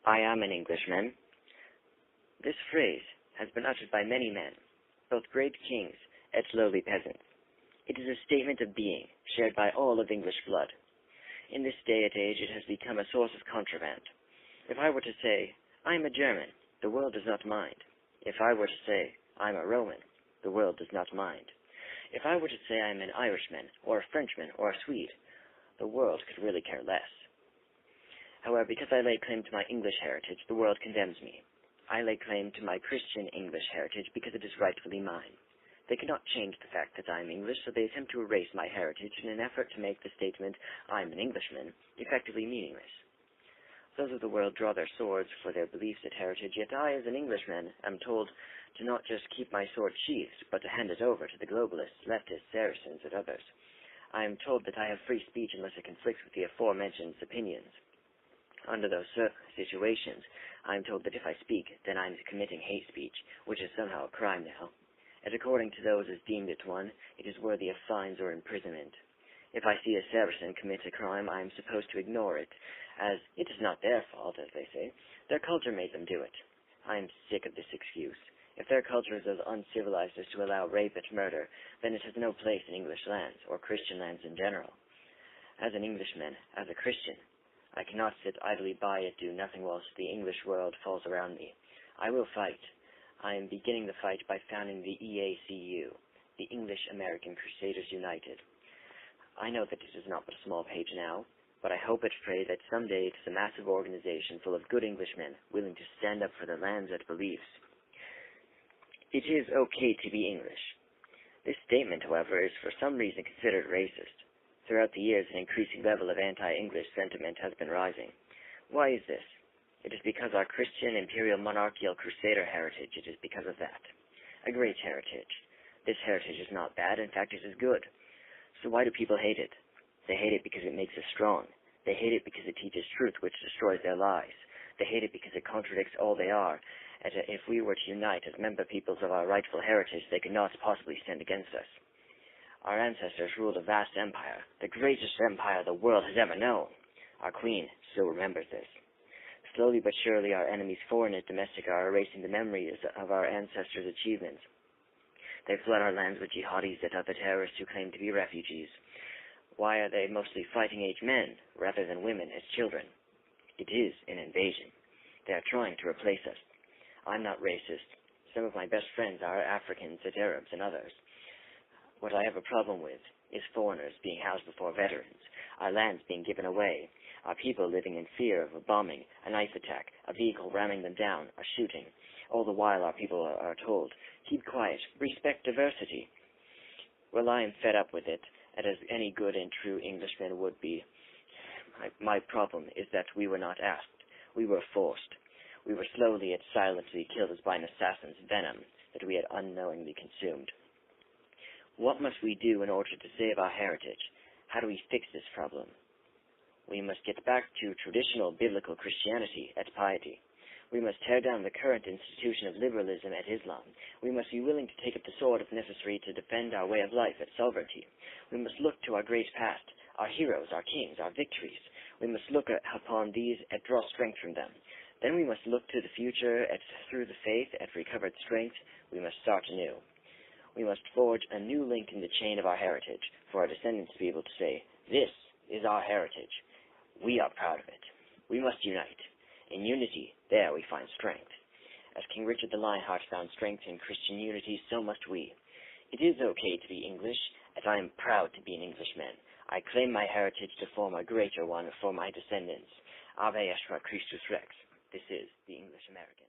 I am an Englishman. This phrase has been uttered by many men, both great kings and lowly peasants. It is a statement of being shared by all of English blood. In this day and age, it has become a source of contraband. If I were to say, I am a German, the world does not mind. If I were to say, I am a Roman, the world does not mind. If I were to say I am an Irishman, or a Frenchman, or a Swede, the world could really care less. However, because I lay claim to my English heritage, the world condemns me. I lay claim to my Christian English heritage because it is rightfully mine. They cannot change the fact that I am English, so they attempt to erase my heritage in an effort to make the statement, I am an Englishman, effectively meaningless. Those of the world draw their swords for their beliefs and heritage, yet I, as an Englishman, am told to not just keep my sword sheathed, but to hand it over to the globalists, leftists, Saracens, and others. I am told that I have free speech unless it conflicts with the aforementioned opinions. Under those situations, I am told that if I speak, then I am committing hate speech, which is somehow a crime now. And according to those as deemed it one, it is worthy of fines or imprisonment. If I see a Saracen commit a crime, I am supposed to ignore it, as it is not their fault, as they say. Their culture made them do it. I am sick of this excuse. If their culture is as uncivilized as to allow rape and murder, then it has no place in English lands, or Christian lands in general. As an Englishman, as a Christian, I cannot sit idly by and do nothing whilst the English world falls around me. I will fight. I am beginning the fight by founding the E.A.C.U, the English American Crusaders United. I know that it is not but a small page now, but I hope and pray that someday it is a massive organization full of good Englishmen willing to stand up for their lands and beliefs. It is okay to be English. This statement, however, is for some reason considered racist. Throughout the years, an increasing level of anti-English sentiment has been rising. Why is this? It is because our Christian, imperial, monarchical, crusader heritage. It is because of that. A great heritage. This heritage is not bad. In fact, it is good. So why do people hate it? They hate it because it makes us strong. They hate it because it teaches truth, which destroys their lies. They hate it because it contradicts all they are. And if we were to unite as member peoples of our rightful heritage, they could not possibly stand against us. Our ancestors ruled a vast empire, the greatest empire the world has ever known. Our queen still remembers this. Slowly but surely, our enemies, foreign and domestic, are erasing the memories of our ancestors' achievements. They flood our lands with jihadis and other terrorists who claim to be refugees. Why are they mostly fighting-age men rather than women as children? It is an invasion. They are trying to replace us. I'm not racist. Some of my best friends are Africans and Arabs and others. What I have a problem with is foreigners being housed before veterans, our lands being given away, our people living in fear of a bombing, a knife attack, a vehicle ramming them down, a shooting. All the while our people are told, keep quiet, respect diversity. Well, I am fed up with it, and as any good and true Englishman would be. My problem is that we were not asked. We were forced. We were slowly and silently killed as by an assassin's venom that we had unknowingly consumed. What must we do in order to save our heritage? How do we fix this problem? We must get back to traditional biblical Christianity and piety. We must tear down the current institution of liberalism and Islam. We must be willing to take up the sword if necessary to defend our way of life and sovereignty. We must look to our great past, our heroes, our kings, our victories. We must look upon these and draw strength from them. Then we must look to the future, and through the faith and recovered strength, we must start anew. We must forge a new link in the chain of our heritage, for our descendants to be able to say, this is our heritage. We are proud of it. We must unite. In unity, there we find strength. As King Richard the Lionheart found strength in Christian unity, so must we. It is okay to be English, as I am proud to be an Englishman. I claim my heritage to form a greater one for my descendants. Ave Estra Christus Rex. This is the English American.